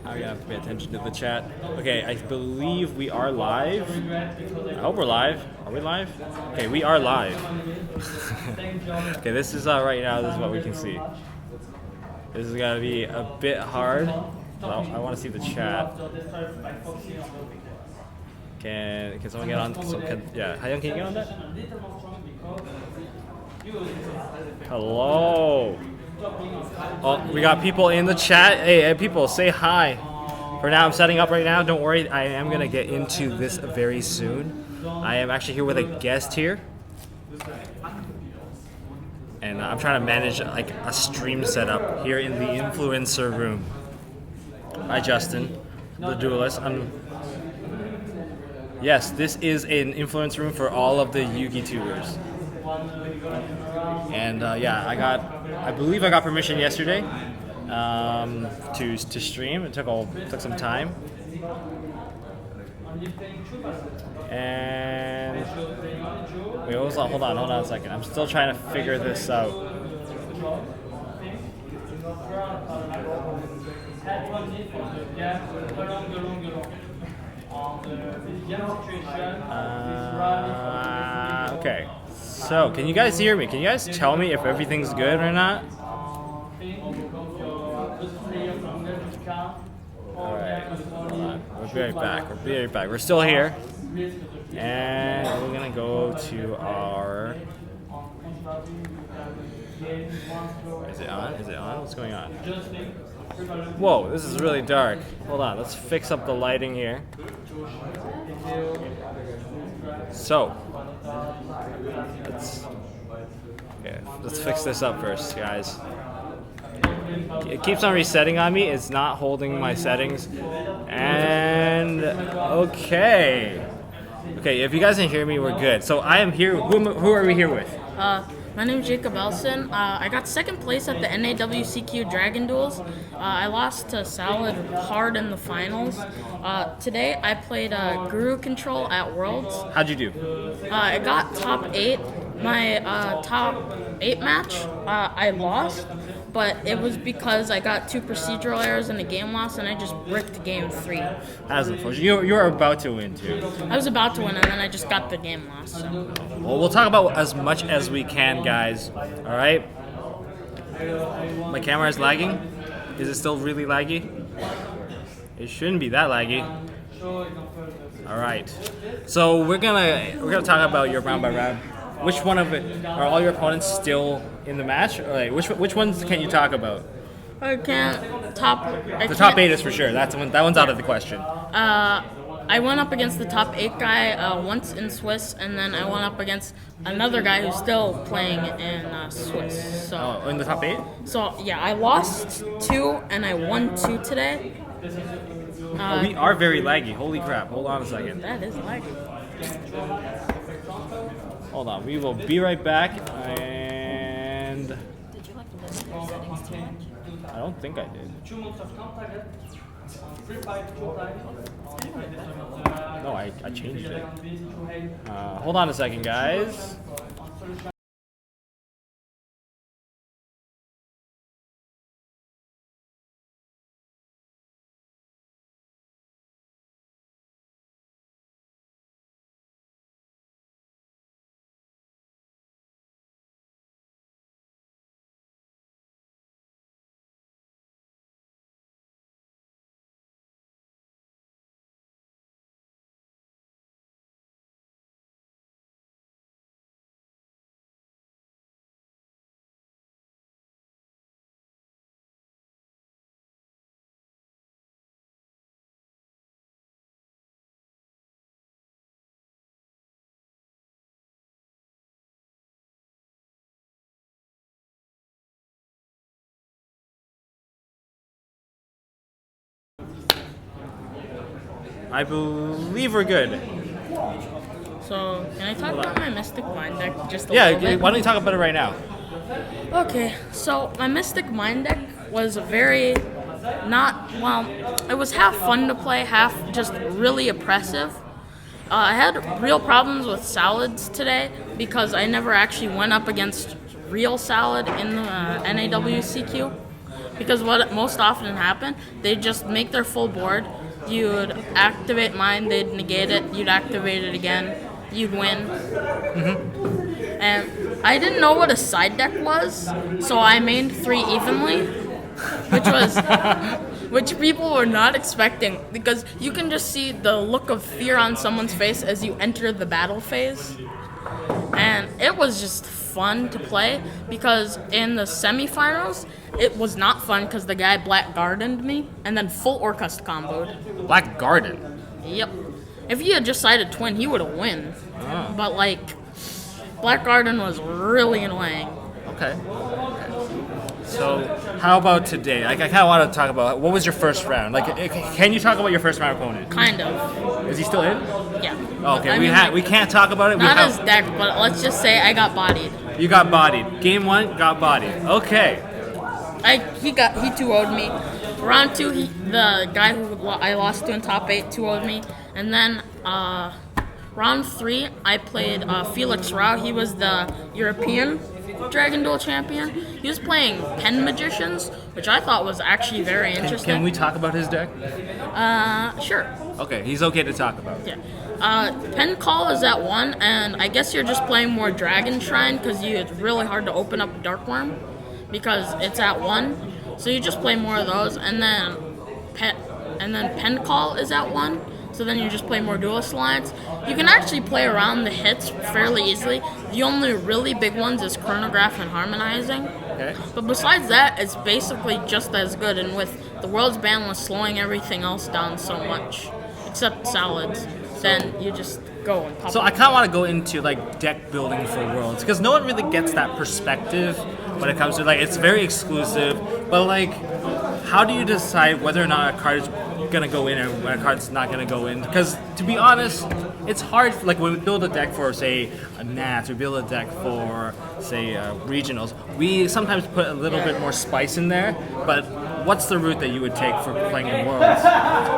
I gotta pay attention to the chat. Okay, I believe we are live. I hope we're live. Are we live? Okay, we are live. Okay, this is right now. This is what we can see. This is gonna be a bit hard. Well, I want to see the chat. Can someone get on? Yeah, Hyung, can you get on that? Hello. Oh, we got people in the chat. Hey, people, say hi. For now, I'm setting up right now. Don't worry, I am gonna get into this very soon. I am actually here with a guest here, and I'm trying to manage like a stream setup here in the influencer room. Hi, Justin, the duelist. Yes, this is an influence room for all of the Yugi tubers. And yeah, I believe I got permission yesterday to stream. It took some time. And wait, hold on a second. I'm still trying to figure this out. Okay. So, can you guys hear me? Can you guys tell me if everything's good or not? Alright, hold on. We'll be right back. We're still here. And we're gonna go to our... Is it on? What's going on? Whoa, this is really dark. Hold on, let's fix up the lighting here. So, let's fix this up first, guys. It keeps on resetting on me. It's not holding my settings. And okay, if you guys can hear me, we're good. So I am here. Who are we here with? My name is Jacob Elson. I got second place at the NAWCQ Dragon Duels. I lost to Salad hard in the finals. Today I played Guru Control at Worlds. How'd you do? I got top 8. My top 8 match, I lost, but it was because I got 2 procedural errors in the game loss, and I just bricked game 3. As unfortunate. You were about to win too. I was about to win, and then I just got the game loss. So. Well, we'll talk about as much as we can, guys. All right. My camera is lagging. Is it still really laggy? It shouldn't be that laggy. All right. So we're gonna talk about your round by round. Which one of it are all your opponents still in the match? Or like, which ones can you talk about? I can't top. The top 8 is for sure. That one's out of the question. I went up against the top 8 guy once in Swiss, and then I went up against another guy who's still playing in Swiss. So in the top 8? So yeah, I lost 2 and I won 2 today. We are very laggy. Holy crap! Hold on a second. That is laggy. Hold on. We will be right back. And Did you like the settings too much? I don't think I did. No, I changed it. Hold on a second, guys. I believe we're good. So, can I talk about my Mystic Mind deck just a little Yeah, bit? why don't you talk about it right now? Okay, so my Mystic Mind deck was very it was half fun to play, half just really oppressive. I had real problems with Salads today because I never actually went up against real Salad in the NAWCQ. Because what most often happened, they just make their full board. You'd activate mine, they'd negate it, you'd activate it again, you'd win. And I didn't know what a side deck was, so I mained 3 evenly, which people were not expecting, because you can just see the look of fear on someone's face as you enter the battle phase. And it was just fun to play, because in the semifinals, it was not fun because the guy Black Gardened me and then full Orcust comboed. Black Garden? Yep. If he had just sided twin, he would have won. Oh. But like, Black Garden was really annoying. Okay. So, how about today? Like, I kind of want to talk about what was your first round. Like, can you talk about your first round opponent? Kind of. Is he still in? Yeah. Okay, I mean, we can't talk about it. Not his deck, but let's just say I got bodied. You got bodied. Game 1, got bodied. Okay. He 2-0'd me. Round 2, the guy who I lost to in top 8 2-0'd me, and then round 3 I played Felix Rao. He was the European Dragon Duel champion. He was playing Pen Magicians, which I thought was actually very interesting. Can we talk about his deck? Sure. Okay, he's okay to talk about. Yeah. Pen Call is at 1, and I guess you're just playing more Dragon Shrine because it's really hard to open up Dark Worm because it's at 1. So you just play more of those, and then Pen Call is at 1. So then you just play more Duelist Alliance. You can actually play around the hits fairly easily. The only really big ones is Chronograph and Harmonizing. Okay. But besides that, it's basically just as good. And with the World's Ban list slowing everything else down so much, except Salads, then you just go and pop. So I kind of want to go into like deck building for Worlds because no one really gets that perspective when it comes to like it's very exclusive. But like, how do you decide whether or not a card is gonna go in and when a card's not gonna go in? Because to be honest, it's hard. Like when we build a deck for say a Nats, or build a deck for say regionals, we sometimes put a little bit more spice in there. But what's the route that you would take for playing in Worlds?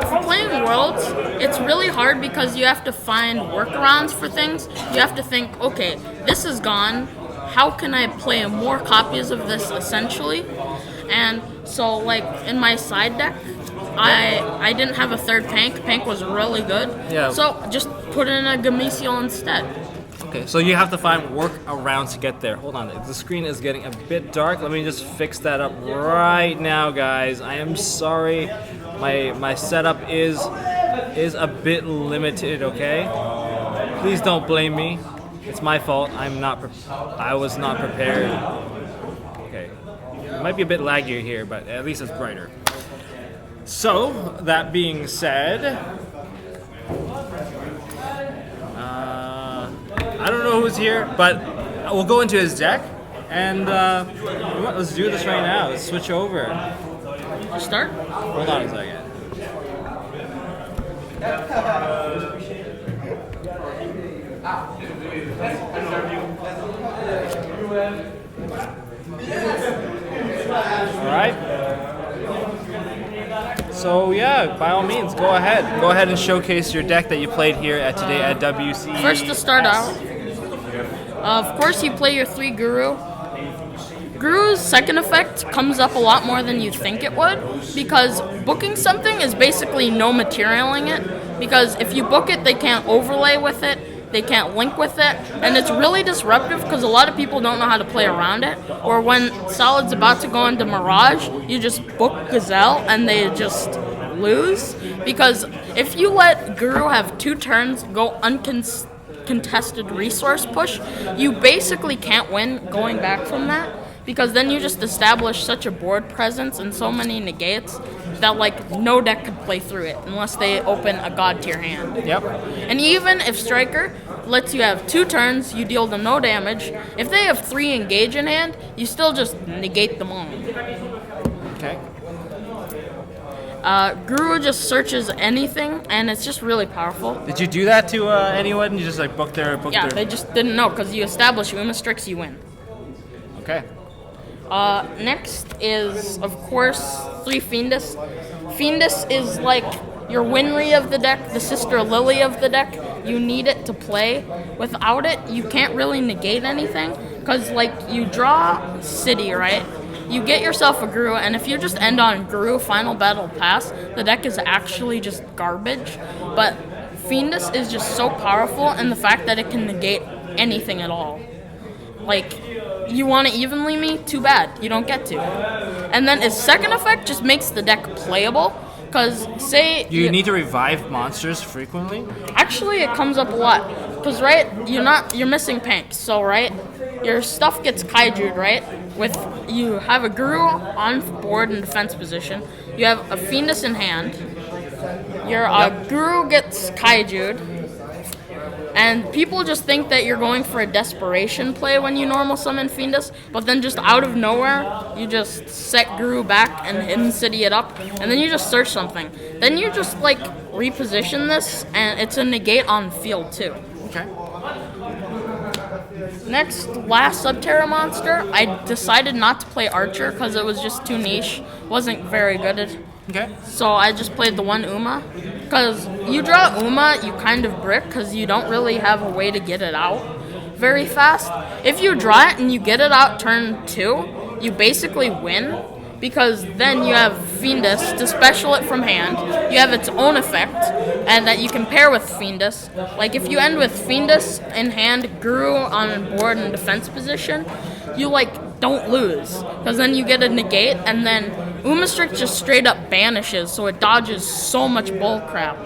For playing Worlds, it's really hard because you have to find workarounds for things. You have to think, okay, this is gone. How can I play more copies of this essentially? And so like in my side deck, I didn't have a third Pank. Pank was really good. Yeah. So just put in a Gameciel instead. Okay, so you have to find workarounds to get there. Hold on, the screen is getting a bit dark. Let me just fix that up right now, guys. I am sorry. My setup is a bit limited, okay? Please don't blame me. It's my fault. I was not prepared. Okay. It might be a bit laggier here, but at least it's brighter. So, that being said, I don't know who's here, but we'll go into his deck, and let's do this right now. Let's switch over. Start? Hold on a second. All right. So yeah, by all means, go ahead. Go ahead and showcase your deck that you played here today at WC. First to start out, of course you play your 3 Guru. Guru's second effect comes up a lot more than you think it would, because booking something is basically no materialing it, because if you book it, they can't overlay with it, they can't link with it, and it's really disruptive because a lot of people don't know how to play around it. Or when Solid's about to go into Mirage, you just book Gazelle and they just lose. Because if you let Guru have 2 turns go uncontested resource push, you basically can't win going back from that. Because then you just establish such a board presence and so many negates that like no deck could play through it unless they open a god tier hand. Yep. And even if Striker lets you have 2 turns, you deal them no damage. If they have 3 engage in hand, you still just negate them all. Okay. Guru just searches anything, and it's just really powerful. Did you do that to anyone? You just like book their They just didn't know because you establish Uma Strix, you win. Okay. Next is, of course, 3 Fiendus. Fiendus is like your Winry of the deck, the sister Lily of the deck. You need it to play. Without it, you can't really negate anything, because like you draw City, right? you get yourself a Guru, and if you just end on Guru Final Battle Pass, the deck is actually just garbage. But Fiendus is just so powerful in the fact that it can negate anything at all. Like, you want to evenly me? Too bad. You don't get to. And then its second effect just makes the deck playable. Because, say... You need to revive monsters frequently? Actually, it comes up a lot. Because, right, you're missing Panks. So, right, your stuff gets Kaiju'd, right? You have a Guru on board in defense position. You have a Fiendus in hand. Your Guru gets Kaiju'd. And people just think that you're going for a desperation play when you normal summon Fiendus, but then just out of nowhere, you just set Guru back and Hidden City it up, and then you just search something. Then you just, like, reposition this, and it's a negate on field, too. Okay. Next, last Subterra monster, I decided not to play Archer because it was just too niche. Wasn't very good. Okay. So I just played the one Uma. Because you draw Uma, you kind of brick because you don't really have a way to get it out very fast. If you draw it and you get it out turn 2, you basically win. Because then you have Fiendus to special it from hand. You have its own effect, and that you can pair with Fiendus. Like, if you end with Fiendus in hand, Guru on board in defense position, you, like, don't lose. Because then you get a negate, and then Umastrict just straight up banishes, so it dodges so much bull crap.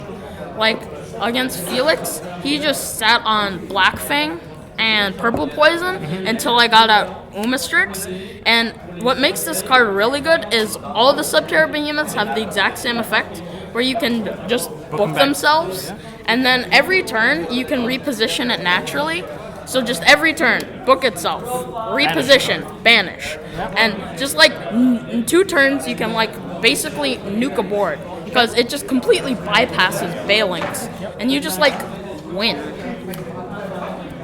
Like, against Felix, he just sat on Black Fang and Purple Poison until I got out Umastrix. And what makes this card really good is all the Subterra Behemoths have the exact same effect, where you can just book themselves, and then every turn you can reposition it naturally. So just every turn, book itself, reposition, banish. And just like in 2 turns, you can like basically nuke a board, because it just completely bypasses Bailings, and you just like win.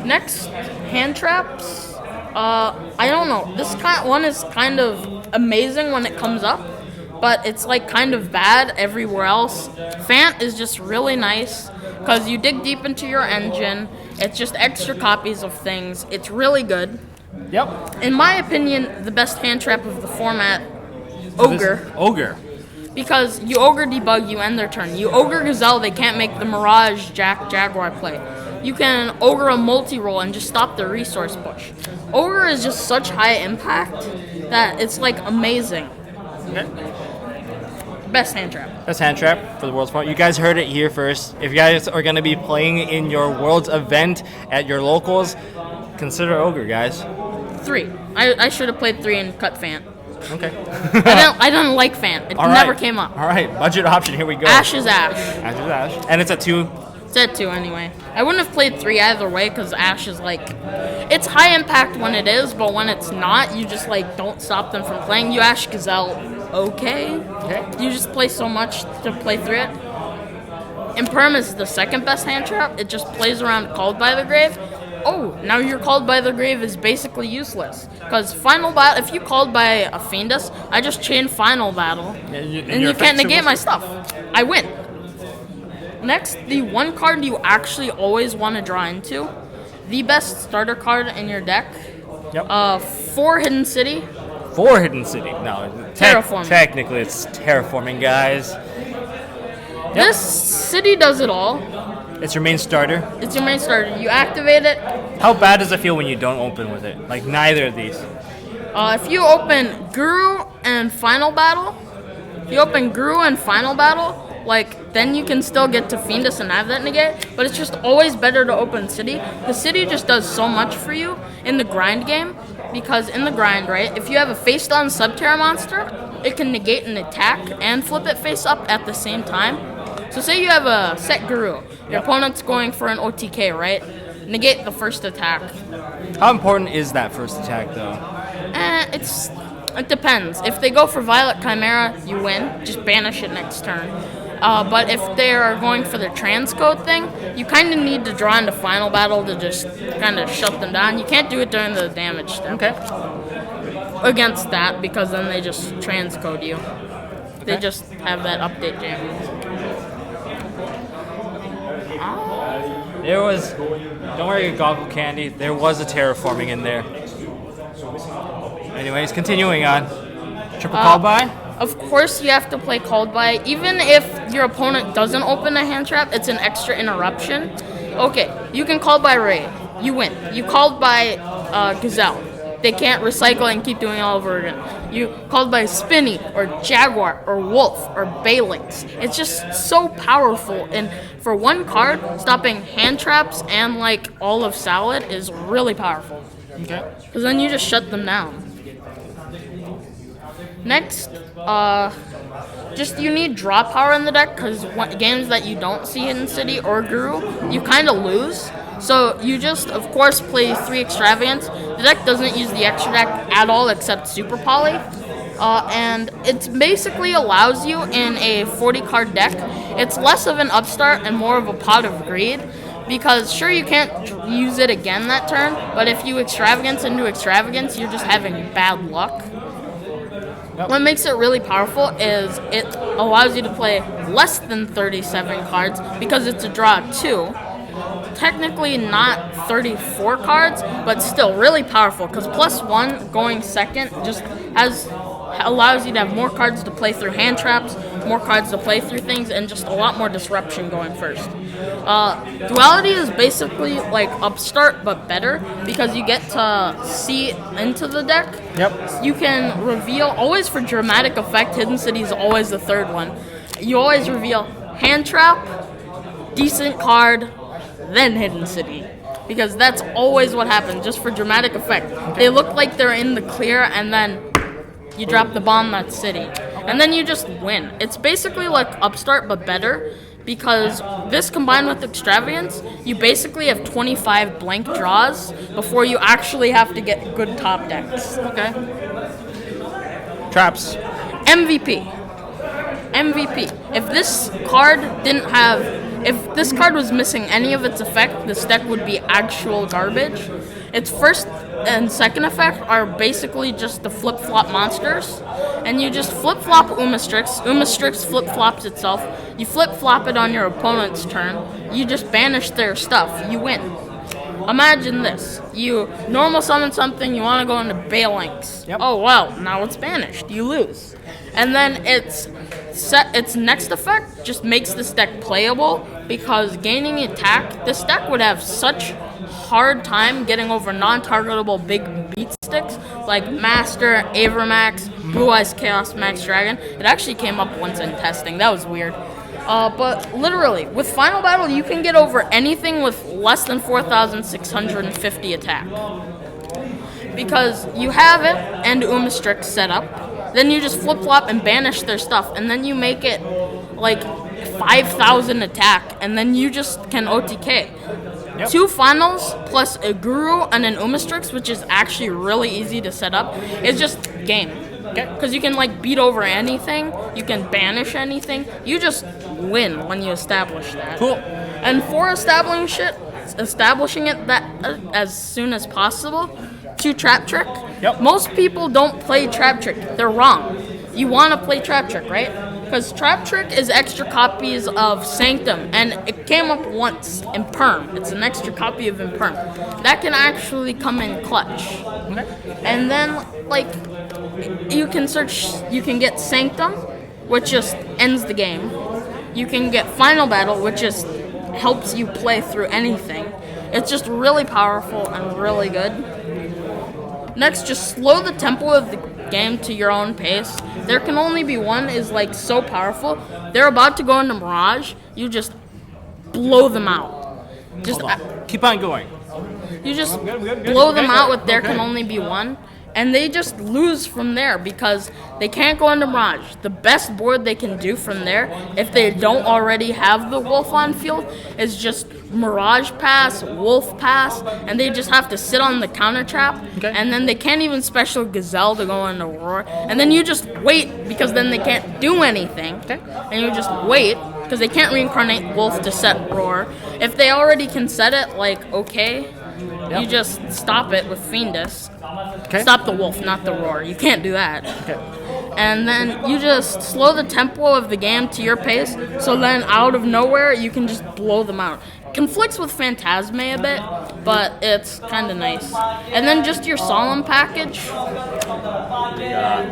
Next, hand traps. I don't know. This one is kind of amazing when it comes up, but it's like kind of bad everywhere else. Fant is just really nice because you dig deep into your engine. It's just extra copies of things. It's really good. Yep. In my opinion, the best hand trap of the format, Ogre. Ogre. Because you Ogre debug, you end their turn. You Ogre Gazelle, they can't make the Mirage Jaguar play. You can Ogre a multi-roll and just stop the resource push. Ogre is just such high impact that it's like amazing. Okay. Best hand trap. Best hand trap for the World's Point. You guys heard it here first. If you guys are going to be playing in your World's event at your locals, consider Ogre, guys. 3. I should have played 3 and cut Fant. Okay. I didn't like Fant. It never came up. All right, budget option. Here we go. Ash is Ash. Ash is Ash. And it's a 2. It's at 2 anyway. I wouldn't have played 3 either way because Ash is like... It's high impact when it is, but when it's not, you just like don't stop them from playing. You Ash Gazelle, okay. You just play so much to play through it. Imperm is the second best hand trap. It just plays around Called by the Grave. Oh, now your Called by the Grave is basically useless. Because Final Battle, if you Called by a Fiendus, I just chain Final Battle. And you can't negate my stuff. I win. Next, the one card you actually always want to draw into. The best starter card in your deck. Yep. 4 Hidden City. 4 Hidden City. No, Terraforming. Technically, it's Terraforming, guys. Yep. This city does it all. It's your main starter. It's your main starter. You activate it. How bad does it feel when you don't open with it? Like neither of these. If you open Guru and Final Battle, like, then you can still get to Fiendus and have that negate, but it's just always better to open City. The City just does so much for you in the grind game, because in the grind, right, if you have a face-down Subterra monster, it can negate an attack and flip it face-up at the same time. So say you have a set Guru, your opponent's going for an OTK, right? Negate the first attack. How important is that first attack, though? It depends. If they go for Violet Chimera, you win. Just banish it next turn. But if they are going for the transcode thing, you kind of need to draw into Final Battle to just kind of shut them down. You can't do it during the damage step. Okay. Against that, because then they just transcode you. They just have that update jam. There was, don't worry, Goggle Candy, there was a terraforming in there. Anyways, continuing on. Triple call by? Of course, you have to play called by. Even if your opponent doesn't open a hand trap, it's an extra interruption. Okay, you can call by Ray. You win. You called by Gazelle. They can't recycle and keep doing it all over again. You called by Spinny or Jaguar or Wolf or Balinx. It's just so powerful. And for one card, stopping hand traps and like all of Salad is really powerful. Okay. Because then you just shut them down. Next, just you need draw power in the deck because games that you don't see Hidden City or Guru, you kind of lose. So you just, of course, play 3 Extravagance. The deck doesn't use the extra deck at all except Super Poly. And it basically allows you in a 40-card deck. It's less of an upstart and more of a pot of greed. Because sure, you can't use it again that turn, but if you Extravagance into Extravagance, you're just having bad luck. Yep. What makes it really powerful is it allows you to play less than 37 cards because it's a draw 2. Technically not 34 cards, but still really powerful because +1 going second just allows you to have more cards to play through hand traps, more cards to play through things, and just a lot more disruption going first. Duality is basically like Upstart but better because you get to see into the deck. Yep. You can reveal, always for dramatic effect, Hidden City is always the third one. You always reveal hand trap, decent card, then Hidden City. Because that's always what happens, just for dramatic effect. They look like they're in the clear and then you drop the bomb that's City. And then you just win. It's basically like Upstart but better because this combined with Extravagance, you basically have 25 blank draws before you actually have to get good top decks. Okay? Traps. MVP. If this card if this card was missing any of its effect, this deck would be actual garbage. Its first and second effect are basically just the flip-flop monsters. And you just flip-flop Umastrix. Umastrix flip-flops itself. You flip-flop it on your opponent's turn. You just banish their stuff. You win. Imagine this. You normal summon something, you want to go into Balinx. Yep. Oh, well, now it's banished. You lose. And then its next effect just makes this deck playable because gaining attack, this deck would have such hard time getting over non-targetable big beat sticks like Master, Avermax, Blue Eyes Chaos Max Dragon. It actually came up once in testing. That was weird. But literally, with Final Battle, you can get over anything with less than 4,650 attack. Because you have it and Umastrix set up, then you just flip-flop and banish their stuff, and then you make it like 5,000 attack, and then you just can OTK. Yep. 2 finals plus a Guru and an Umastrix, which is actually really easy to set up, is just game. Because you can like beat over anything, you can banish anything, you just win when you establish that. Cool. And for establishing it that as soon as possible, 2 Trap Trick. Yep. Most people don't play Trap Trick. They're wrong. You want to play Trap Trick, right? Because Trap Trick is extra copies of Sanctum, and it came up once in Perm. It's an extra copy of Imperm. That can actually come in clutch. Okay. And then, like, you can get Sanctum, which just ends the game. You can get Final Battle, which just helps you play through anything. It's just really powerful and really good. Next, just slow the tempo of the game to your own pace. There can only be one is like so powerful. They're about to go into Mirage. You just blow them out. Just keep on going. You just blow them out with there can only be one. And they just lose from there because they can't go into Mirage. The best board they can do from there, if they don't already have the Wolf on field, is just Mirage pass, Wolf pass, and they just have to sit on the counter trap. Okay. And then they can't even special Gazelle to go into Roar. And then you just wait because then they can't do anything. Okay. And you just wait because they can't reincarnate Wolf to set Roar. If they already can set it, like, okay, you just stop it with Fiendus. Okay. Stop the Wolf, not the Roar. You can't do that. Okay. And then you just slow the tempo of the game to your pace, so then out of nowhere, you can just blow them out. Conflicts with Phantasme a bit, but it's kind of nice. And then just your Solemn package.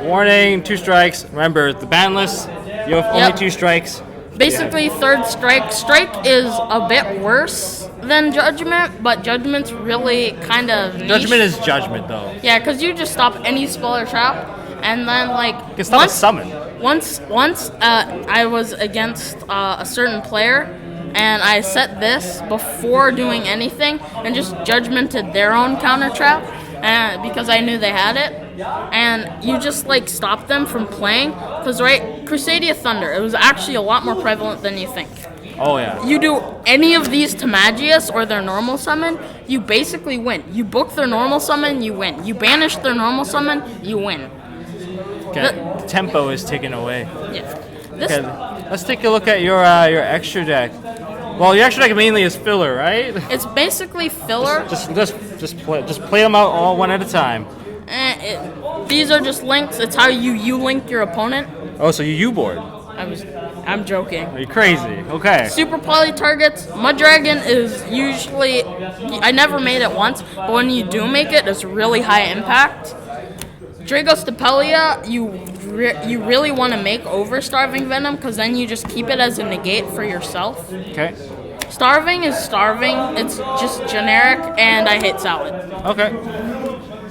Warning, 2 strikes. Remember, the ban list, you have only 2 strikes. Basically, third strike. Strike is a bit worse than judgment, but judgment's really kind of niche. Judgment is judgment, though. Yeah, because you just stop any spell or trap, and then like You can stop a summon. Once I was against a certain player, and I set this before doing anything, and just judgmented their own counter trap, because I knew they had it. And you just like stop them from playing, because Crusadia Thunder, it was actually a lot more prevalent than you think. Oh yeah. You do any of these to Magius or their normal summon, you basically win. You book their normal summon, you win. You banish their normal summon, you win. Okay. The tempo is taken away. Yeah. Okay. Let's take a look at your extra deck. Well, your extra deck mainly is filler, right? It's basically filler. Just play them out all one at a time. These are just links. It's how you link your opponent. Oh, so you U-board. I'm joking. Are you crazy? Okay. Super poly targets. Muddragon is usually, I never made it once, but when you do make it, it's really high impact. Dragostapelia, you really want to make over Starving Venom, because then you just keep it as a negate for yourself. Okay. Starving is starving. It's just generic, and I hate salad. Okay.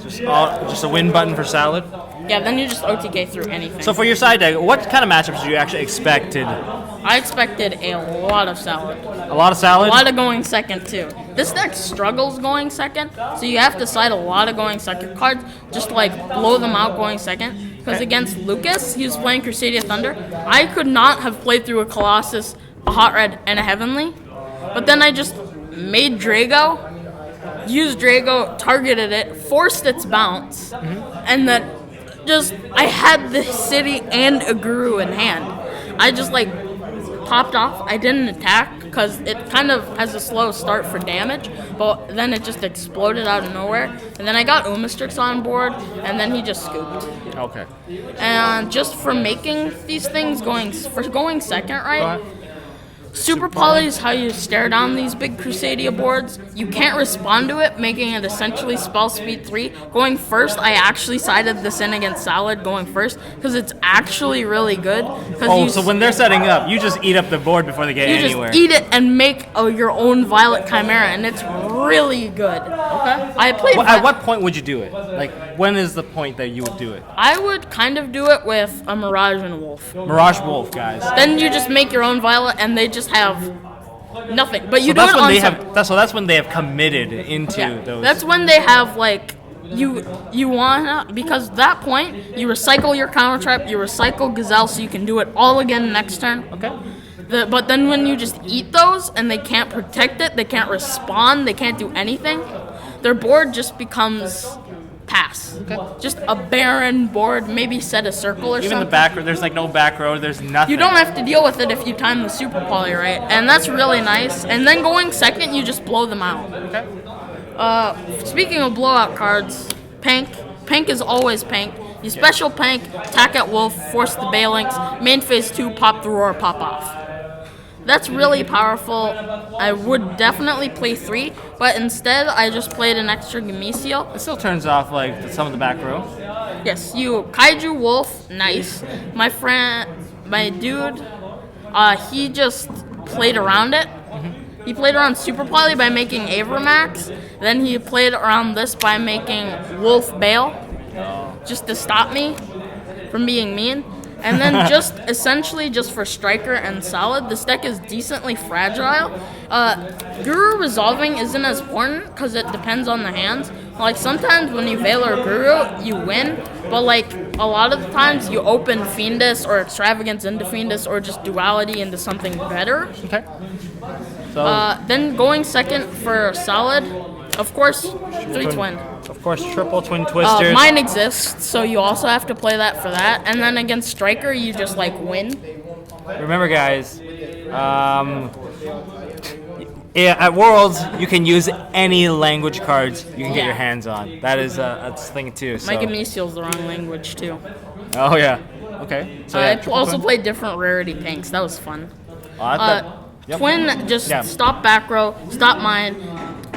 Just a win button for salad. Yeah, then you just OTK through anything. So for your side deck, what kind of matchups did you actually expected? I expected a lot of salad. A lot of salad? A lot of going second, too. This deck struggles going second, so you have to side a lot of going second cards, just like blow them out going second. Because against Lucas, he was playing Crusadia Thunder. I could not have played through a Colossus, a Hot Red, and a Heavenly. But then I just made Drago, used Drago, targeted it, forced its bounce, and then I had the city and a Guru in hand. I just like popped off. I didn't attack because it kind of has a slow start for damage, but then it just exploded out of nowhere. And then I got Umastrix on board, and then he just scooped. Okay. And just for making these things going second, right? Super Poly is how you stare down these big Crusadia boards. You can't respond to it, making it essentially spell speed 3. Going first, I actually sided this in against Salad going first, because it's actually really good. So when they're setting up, you just eat up the board before they get anywhere. You just eat it and make your own Violet Chimera, and it's really good. Okay. At what point would you do it? Like, when is the point that you would do it? I would kind of do it with a Mirage and Wolf. Mirage Wolf, guys. Then you just make your own Violet, and they just have nothing. But you do that's it when on they have. So that's when they have committed into those. That's when they have like you wanna, because at that point you recycle your counter trap, you recycle Gazelle, so you can do it all again next turn. Okay. But then when you just eat those and they can't protect it, they can't respond, they can't do anything, their board just becomes pass. Okay. Just a barren board, maybe set a circle or something. Even the back row, there's like no back row, there's nothing. You don't have to deal with it if you time the Super Poly right, and that's really nice. And then going second, you just blow them out. Okay. Speaking of blowout cards, Pank. Pank is always Pank. You special Pank, attack at Wolf, force the Balinks, main phase 2, pop the Roar, pop off. That's really powerful. I would definitely play 3, but instead I just played an extra Gameciel. It still turns off like some of the back row. Yes, you Kaiju Wolf, nice. My dude, he just played around it. He played around Super Poly by making Avermax. Then he played around this by making Wolf Bale, just to stop me from being mean. And then just essentially just for Striker and Solid, this deck is decently fragile. Guru resolving isn't as important because it depends on the hands. Like sometimes when you Veil or Guru, you win, but like a lot of the times you open Fiendus or Extravagance into Fiendus or just Duality into something better. Okay. So then going second for Solid, of course, 3 twin. Of course, triple twin twisters. Mine exists, so you also have to play that for that. And then against Striker, you just like win. Remember, guys, at Worlds, you can use any language cards you can get your hands on. That is a thing too. So. My Gameciel's the wrong language too. Oh yeah. Okay. So I also played different rarity Panks. That was fun. Twin, just stop back row, stop mine.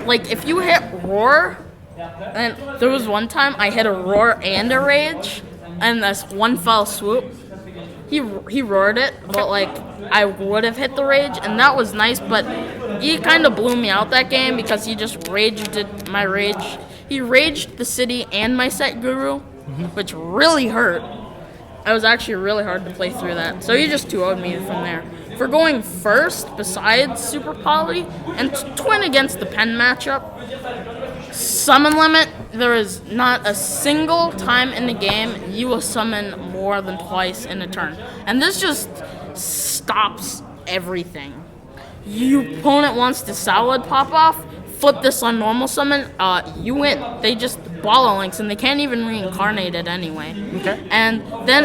Like if you hit Roar, and there was one time I hit a Roar and a Rage, in this one fell swoop. He roared it, but like I would have hit the rage, and that was nice. But he kind of blew me out that game because he just raged my rage. He raged the city and my set guru, which really hurt. It was actually really hard to play through that. So he just 2-0'd me from there. For going first, besides Super Poly, and to win against the pen matchup, summon limit, there is not a single time in the game you will summon more than twice in a turn. And this just stops everything. Your opponent wants to solid pop off, flip this on normal summon, you win. They just Bala Links, and they can't even reincarnate it anyway. Okay. And then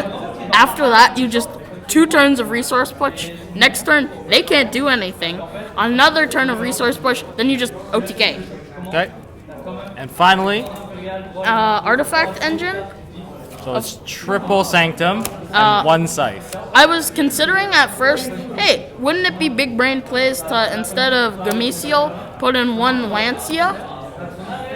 after that, you just 2 turns of resource push. Next turn, they can't do anything. Another turn of resource push, then you just OTK. Okay. And finally, Artifact engine. so it's triple Sanctum and 1 Scythe. I was considering at first, hey, wouldn't it be big brain plays to, instead of Gameciel, put in 1 Lancia?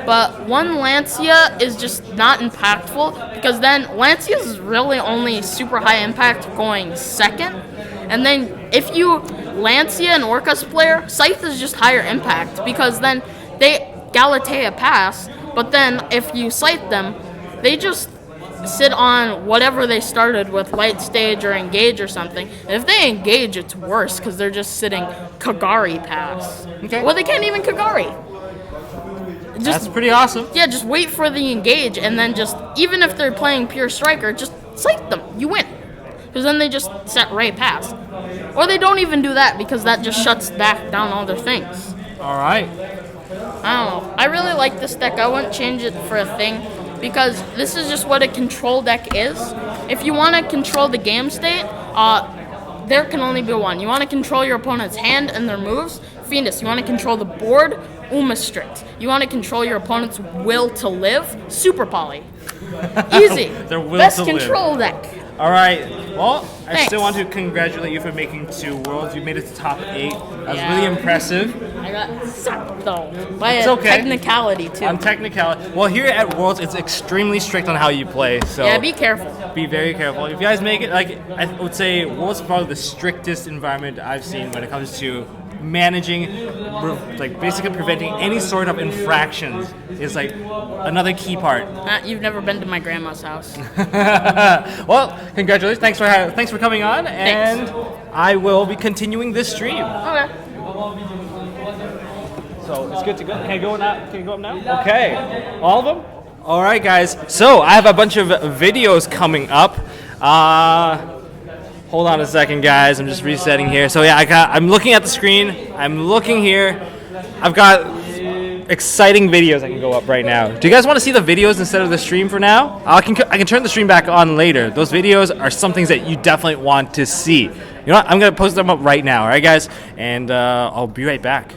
But 1 Lancia is just not impactful, because then Lancia is really only super high impact going second. And then if you Lancia and Orcus player, Scythe is just higher impact, because then they Galatea pass, but then if you Scythe them, they just sit on whatever they started with, light stage or engage or something. And if they engage, it's worse because they're just sitting Kagari pass. Okay. Well, they can't even Kagari. That's pretty awesome. Yeah, just wait for the engage, and then just, even if they're playing pure striker, just Scythe them. You win. Because then they just set Ray pass. Or they don't even do that, because that just shuts back down all their things. All right. I don't know. I really like this deck. I wouldn't change it for a thing, because this is just what a control deck is. If you want to control the game state, there can only be one. You want to control your opponent's hand and their moves, Fiendus. You want to control the board, Strict. You want to control your opponent's will to live, Super Poly. Easy. Their will Best to live. control deck. All right. Well, I Thanks. still want to congratulate you for making 2 worlds. You made it to top 8. That was Yeah. really impressive. I got sucked though by It's a okay. technicality too. On technicality. Well, here at Worlds, it's extremely strict on how you play. So Yeah, be careful. be very careful. If you guys make it, like, I would say Worlds is probably the strictest environment I've seen when it comes to managing, like, basically preventing any sort of infractions is like another key part. You've never been to my grandma's house. Well, congratulations. Thanks for coming on, and Thanks. I will be continuing this stream. Okay. So it's good to go. Can I go now? Can you go up now? Okay. All of them? All right, guys. So I have a bunch of videos coming up. Hold on a second, guys. I'm just resetting here. So yeah, I'm looking at the screen. I'm looking here. I've got exciting videos that can go up right now. Do you guys want to see the videos instead of the stream for now? I can turn the stream back on later. Those videos are some things that you definitely want to see. You know what? I'm gonna post them up right now. All right, guys, and I'll be right back.